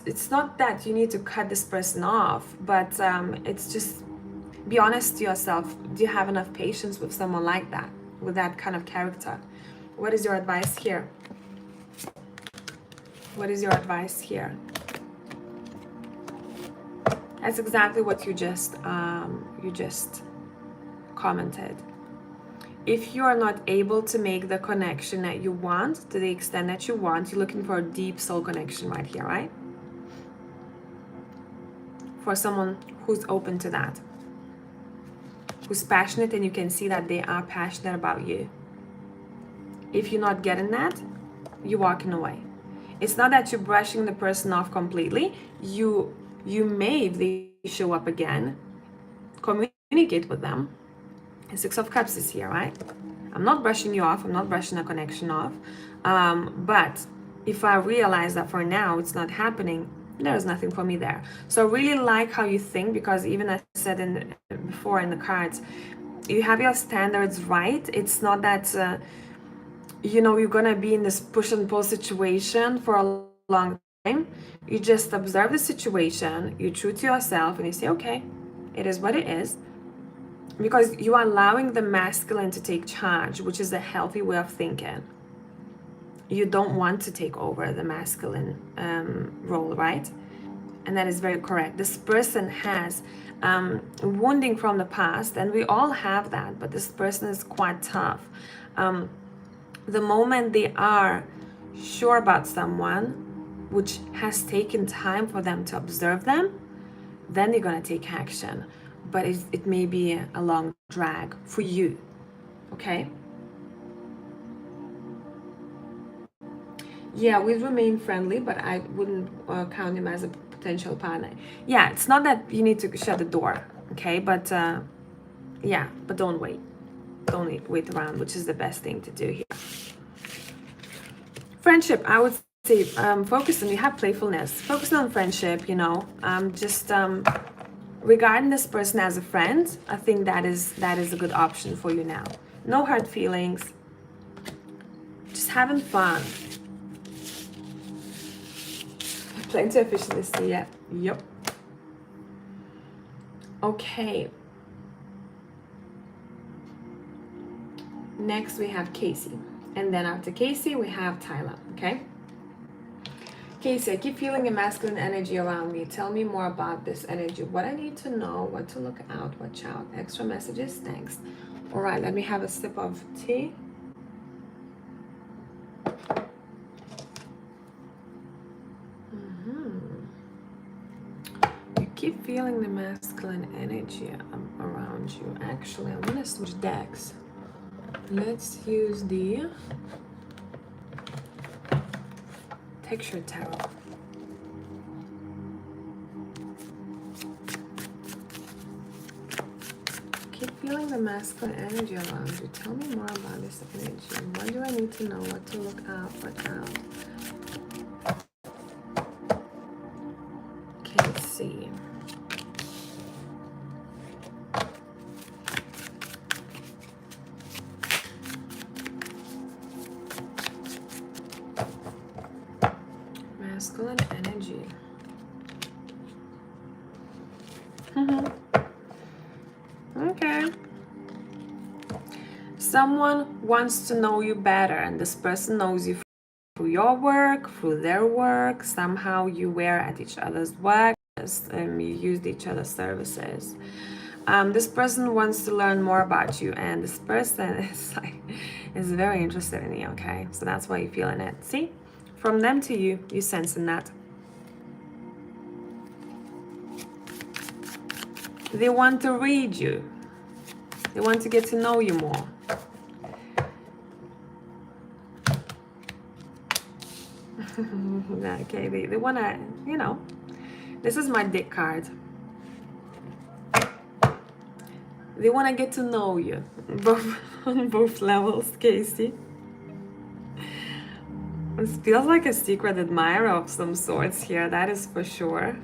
it's not that you need to cut this person off, but it's just be honest to yourself. Do you have enough patience with someone like that, with that kind of character? What is your advice here? What is your advice here? That's exactly what you just commented. If you are not able to make the connection that you want to the extent that you want, you're looking for a deep soul connection right here, right? For someone who's open to that, who's passionate, and you can see that they are passionate about you. If you're not getting that, you're walking away. It's not that you're brushing the person off completely. You may, if they show up again, communicate with them. The Six of Cups is here, right? I'm not brushing you off. I'm not brushing a connection off. But if I realize that for now it's not happening, there's nothing for me there. So I really like how you think, because even as I said before in the cards, you have your standards right. It's not that you're gonna be in this push and pull situation for a long time. You just observe the situation, you're true to yourself, and you say, okay, it is what it is. Because you are allowing the masculine to take charge, which is a healthy way of thinking. You don't want to take over the masculine role, right? And that is very correct. This person has wounding from the past, and we all have that, but this person is quite tough. The moment they are sure about someone, which has taken time for them to observe them, then they're going to take action. But it may be a long drag for you, okay? Yeah, we remain friendly, but I wouldn't count him as a potential partner. Yeah, it's not that you need to shut the door, okay? But yeah, but don't wait. Don't wait around, which is the best thing to do here. Friendship, I would say focus on, you have playfulness. Focus on friendship, just regarding this person as a friend. I think that is a good option for you now. No hard feelings. Just having fun. Plenty of efficiency, yeah. Yep. Okay. Next we have Casey. And then after Casey, we have Tyler, okay? Casey, I keep feeling a masculine energy around me. Tell me more about this energy. What I need to know, what to look out, watch out. Extra messages, thanks. All right, let me have a sip of tea. You keep feeling the masculine energy around you. Actually, I'm gonna switch decks. Let's use the Texture Tarot. Keep feeling the masculine energy around you. Tell me more about this energy. What do I need to know? What to look out? Watch out. Can't see. Masculine energy. Someone wants to know you better, and this person knows you through your work, through their work. Somehow you were at each other's work, and you used each other's services. This person wants to learn more about you, and this person is very interested in you. Okay, so that's why you're feeling it. See, from them to you, you sensing that. They want to read you. They want to get to know you more. Okay, they want to, you know, this is my dick card. They want to get to know you on both levels, Casey. This feels like a secret admirer of some sorts here, that is for sure.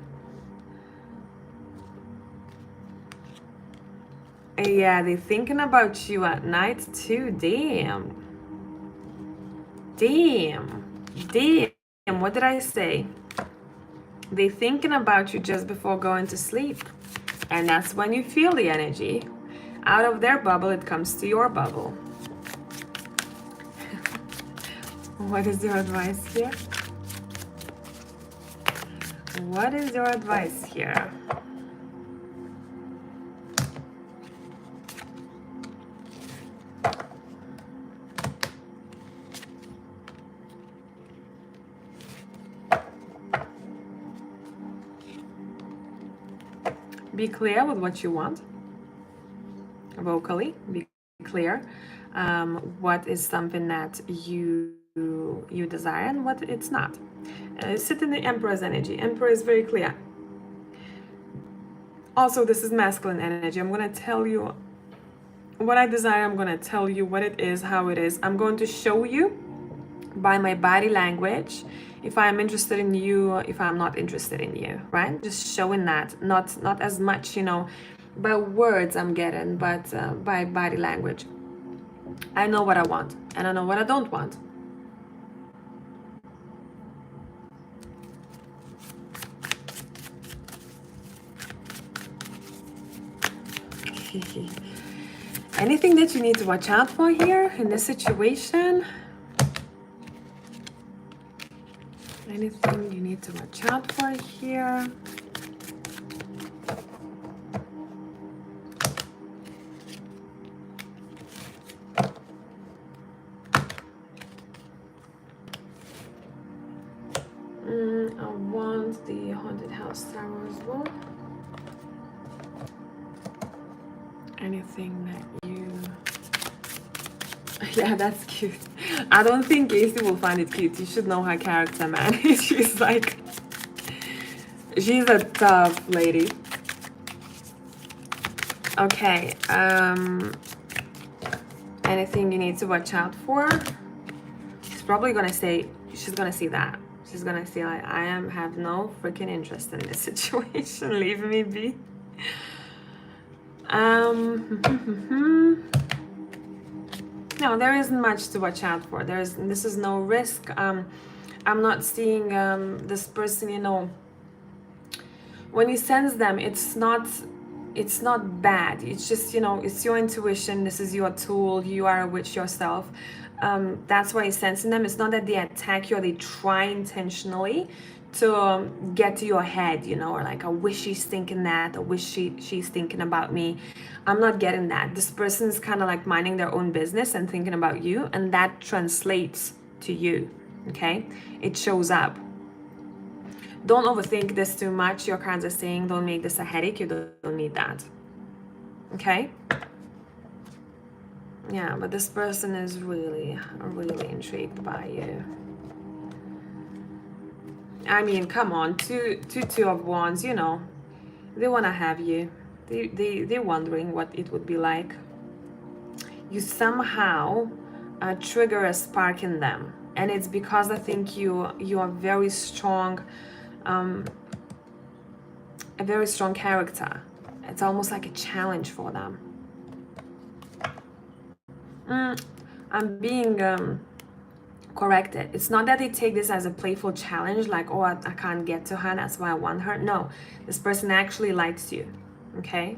Yeah, they're thinking about you at night too. Damn. What did I say? They're thinking about you just before going to sleep. And that's when you feel the energy. Out of their bubble, it comes to your bubble. What is your advice here? What is your advice here? Be clear with what you want. Vocally, be clear. What is something that you desire and what it's not. Sit in the Emperor's energy. Emperor is very clear. Also, this is masculine energy. I'm going to tell you what I desire. I'm going to tell you what it is, how it is. I'm going to show you by my body language if I'm interested in you, if I'm not interested in you, right? Just showing that, not as much, you know, by words I'm getting, but by body language. I know what I want and I know what I don't want. Anything that you need to watch out for here in this situation? Anything you need to watch out for here? I want the Haunted House Tarot as well. Anything that you... Yeah, that's cute. I don't think Casey will find it cute. You should know her character, man. She's like... She's a tough lady. Okay, anything you need to watch out for? She's probably gonna say... She's gonna see that. She's gonna say, like, I have no freaking interest in this situation. Leave me be. No, there isn't much to watch out for. This is no risk. I'm not seeing this person, you know, when you sense them, it's not bad. It's just, you know, it's your intuition. This is your tool. You are a witch yourself. That's why you're sensing them. It's not that they attack you or they try intentionally to get to your head, you know, or like, I wish she's thinking that, I wish she's thinking about me. I'm not getting that. This person is kind of like minding their own business and thinking about you, and that translates to you, okay? It shows up. Don't overthink this too much. Your cards are saying don't make this a headache. You don't need that, okay? Yeah, but this person is really, really intrigued by you. I mean, come on, two of wands, you know, they want to have you. They're wondering what it would be like. You somehow trigger a spark in them, and it's because I think you are very strong, a very strong character. It's almost like a challenge for them. I'm being corrected. It's not that they take this as a playful challenge, like, oh, I can't get to her, that's why I want her. No, this person actually likes you, okay?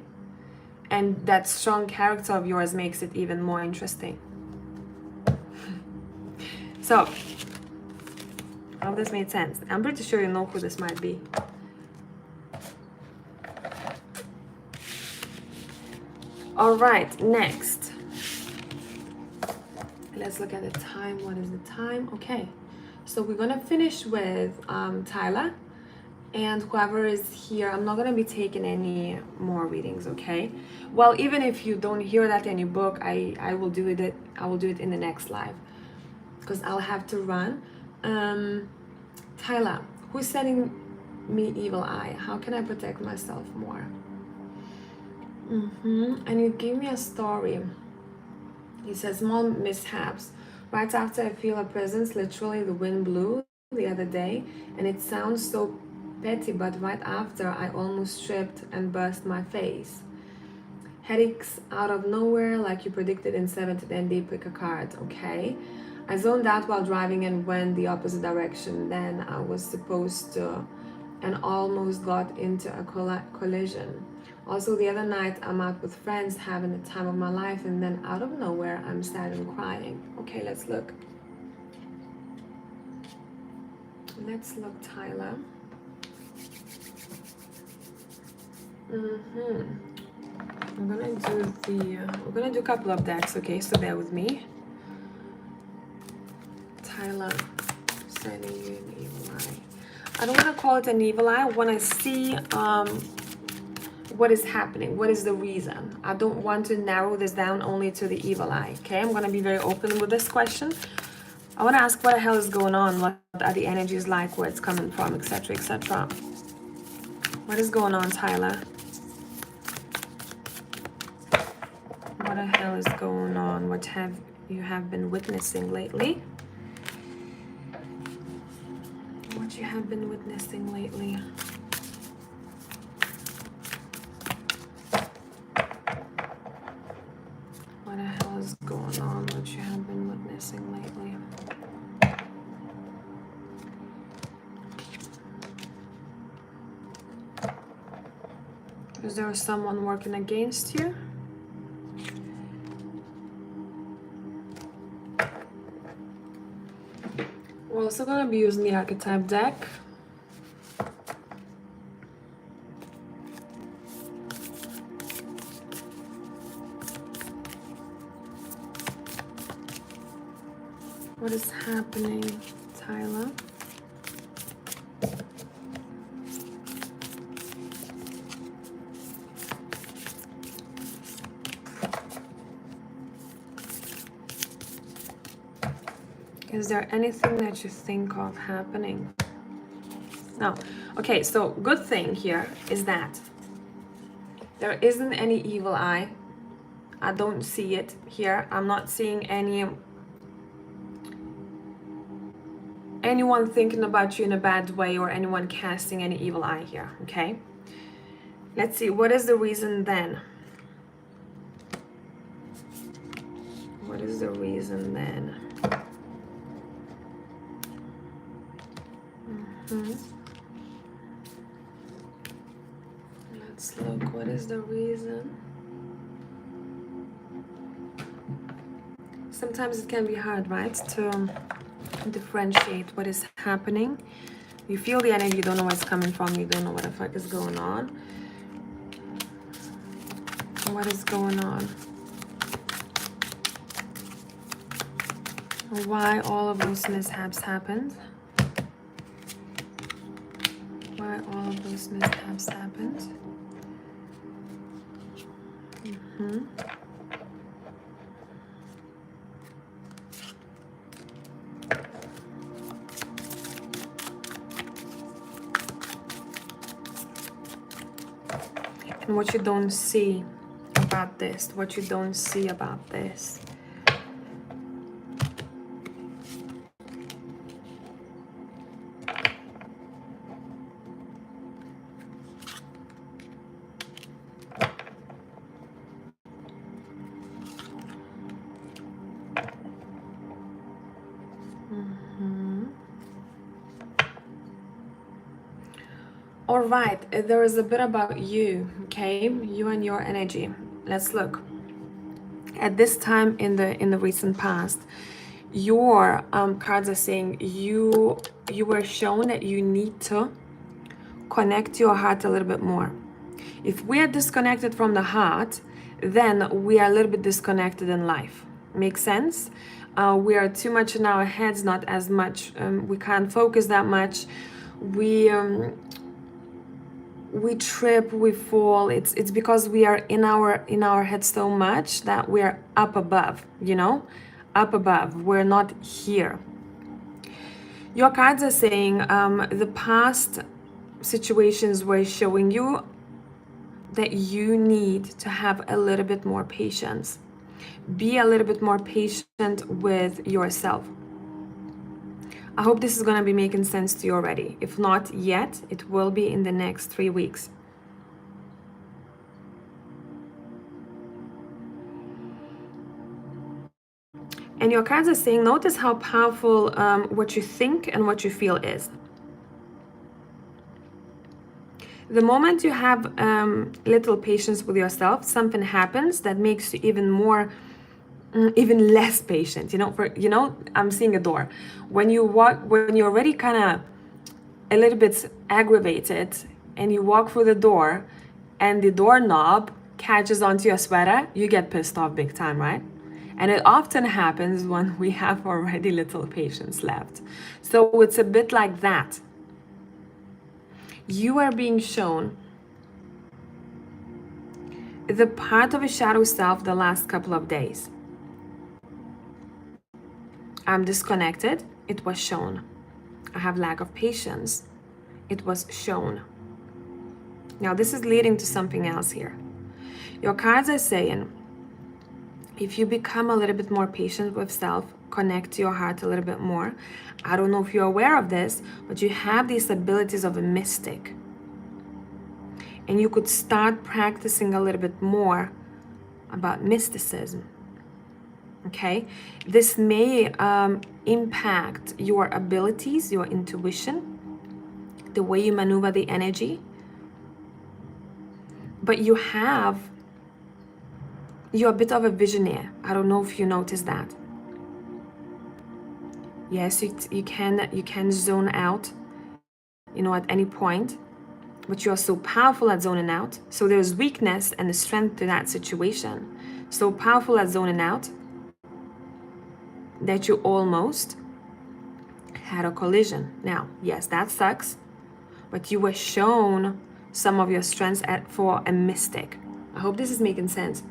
And that strong character of yours makes it even more interesting. So, I hope this made sense. I'm pretty sure you know who this might be. All right, next. Let's look at the time. What is the time? Okay, so we're gonna finish with Tyler. And whoever is here, I'm not gonna be taking any more readings, okay? Well, even if you don't hear that in your book, I will do it. I will do it in the next live, because I'll have to run. Tyler, who's sending me evil eye? How can I protect myself more? And you give me a story. It says small mishaps. Right after I feel a presence, literally the wind blew the other day, and it sounds so petty, but right after I almost tripped and burst my face. Headaches out of nowhere, like you predicted in 7th and they pick a card, okay? I zoned out while driving and went the opposite direction than I was supposed to, and almost got into a collision. Also, the other night, I'm out with friends having the time of my life, and then out of nowhere, I'm sad and crying. Okay, let's look. Let's look, Tyler. We're gonna do a couple of decks, okay? So bear with me. Tyler, sending you an evil eye. I don't want to call it an evil eye. I want to see what is happening. What is the reason? I don't want to narrow this down only to the evil eye, okay? I'm going to be very open with this question. I want to ask what the hell is going on? What are the energies like? Where it's coming from, etc., etc. What is going on, Tyler? What the hell is going on? What have you been witnessing lately? What you have been witnessing lately? What the hell is going on? What you have been witnessing lately? Is there someone working against you? We're also going to be using the archetype deck. What is happening, Tyler? Is there anything that you think of happening? No. Okay, so good thing here is that there isn't any evil eye. I don't see it here. I'm not seeing anyone thinking about you in a bad way or anyone casting any evil eye here, okay? Let's see, what is the reason then? What is the reason then? Let's look, what is the reason? Sometimes it can be hard, right, to differentiate what is happening. You feel the energy, you don't know where it's coming from, you don't know what the fuck is going on. What is going on? Why all of those mishaps happened? Why all of those mishaps happened? And what you don't see about this, what you don't see about this. All right, there is a bit about you, okay? You and your energy. let's look. At this time in the recent past, your cards are saying you were shown that you need to connect your heart a little bit more. If we are disconnected from the heart, then we are a little bit disconnected in life. Makes sense? We are too much in our heads, not as much. We can't focus that much. We trip, we fall. It's because we are in our head so much that we are up above, up above. We're not here. Your cards are saying the past situations were showing you that you need to have a little bit more patience. Be a little bit more patient with yourself. I hope this is going to be making sense to you already. If not yet, it will be in the next 3 weeks. And your cards are saying, notice how powerful what you think and what you feel is. The moment you have little patience with yourself, something happens that makes you even less patient. I'm seeing a door. When you're already kind of a little bit aggravated and you walk through the door and the doorknob catches onto your sweater, you get pissed off big time, right? And it often happens when we have already little patience left. So it's a bit like that. You are being shown the part of a shadow self the last couple of days. I'm disconnected. It was shown. I have lack of patience. It was shown. Now this is leading to something else here. Your cards are saying, if you become a little bit more patient with self, connect to your heart a little bit more. I don't know if you're aware of this, but you have these abilities of a mystic. And you could start practicing a little bit more about mysticism. Okay? This may impact your abilities, your intuition, the way you maneuver the energy. But you're a bit of a visionary. I don't know if you noticed that. Yes, you can zone out, at any point, but you are so powerful at zoning out. So there's weakness and the strength to that situation. So powerful at zoning out that you almost had a collision. Now, yes, that sucks, but you were shown some of your strengths for a mystic. I hope this is making sense.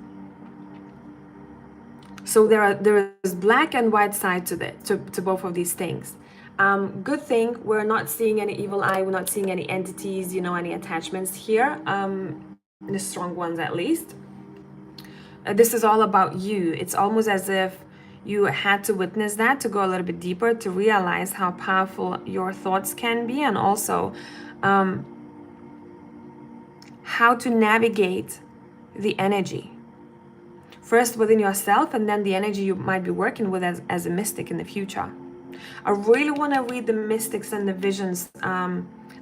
So there is black and white side to both of these things. Good thing we're not seeing any evil eye, we're not seeing any entities, any attachments here, the strong ones at least. This is all about you. It's almost as if you had to witness that to go a little bit deeper, to realize how powerful your thoughts can be, and also how to navigate the energy. First within yourself, and then the energy you might be working with as a mystic in the future. I really want to read the mystics and the visions,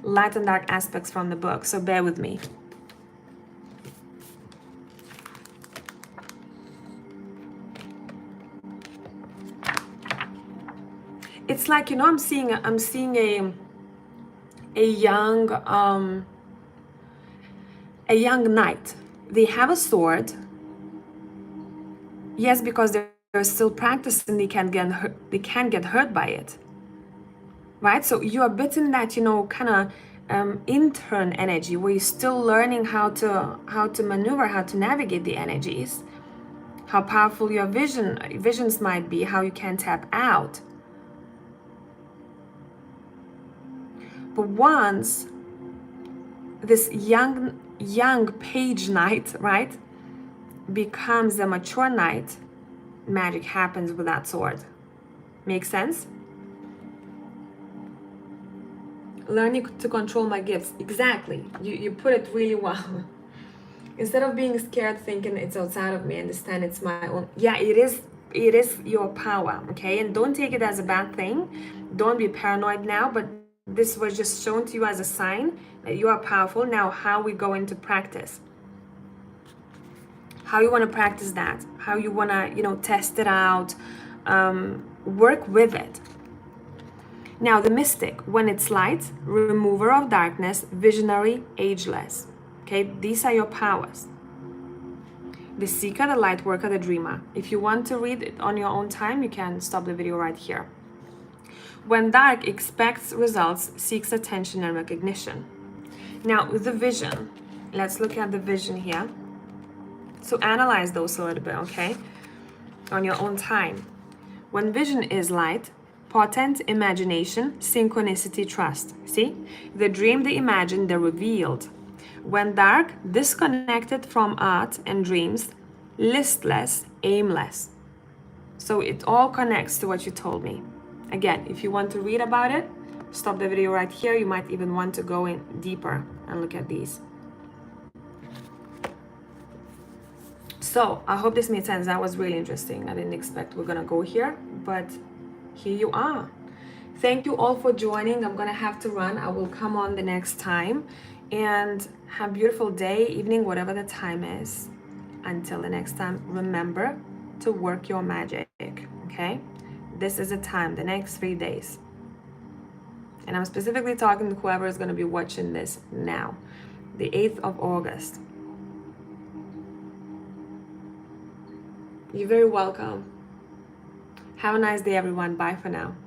light and dark aspects from the book, so bear with me. It's like, I'm seeing a young knight. They have a sword. Yes, because they're still practicing, they can't get hurt by it, right? So you're a bit in that, kind of intern energy where you're still learning how to maneuver, how to navigate the energies, how powerful your visions might be, how you can tap out. But once this young page knight, right, becomes a mature knight, magic happens with that sword. Make sense? Learning to control my gifts. Exactly. You put it really well. Instead of being scared, thinking it's outside of me, understand it's my own. Yeah, it is your power, okay? And don't take it as a bad thing. Don't be paranoid now, but this was just shown to you as a sign that you are powerful. Now, how we go into practice? how you want to practice that, how you want to, test it out, work with it. Now, the mystic, when it's light, remover of darkness, visionary, ageless. Okay, these are your powers. The seeker, the light worker, the dreamer. If you want to read it on your own time, you can stop the video right here. When dark, expects results, seeks attention and recognition. Now, the vision. Let's look at the vision here. So analyze those a little bit, okay? On your own time. When vision is light, portent, imagination, synchronicity, trust. See? The dream, the imagined, the revealed. When dark, disconnected from art and dreams, listless, aimless. So it all connects to what you told me. Again, if you want to read about it, stop the video right here. You might even want to go in deeper and look at these. So I hope this made sense. That was really interesting. I didn't expect we're gonna go here, but here you are. Thank you all for joining. I'm gonna have to run. I will come on the next time, and have a beautiful day, evening, whatever the time is. Until the next time, remember to work your magic, okay? This is a time, the next 3 days. And I'm specifically talking to whoever is gonna be watching this now, the 8th of August. You're very welcome. Have a nice day, everyone. Bye for now.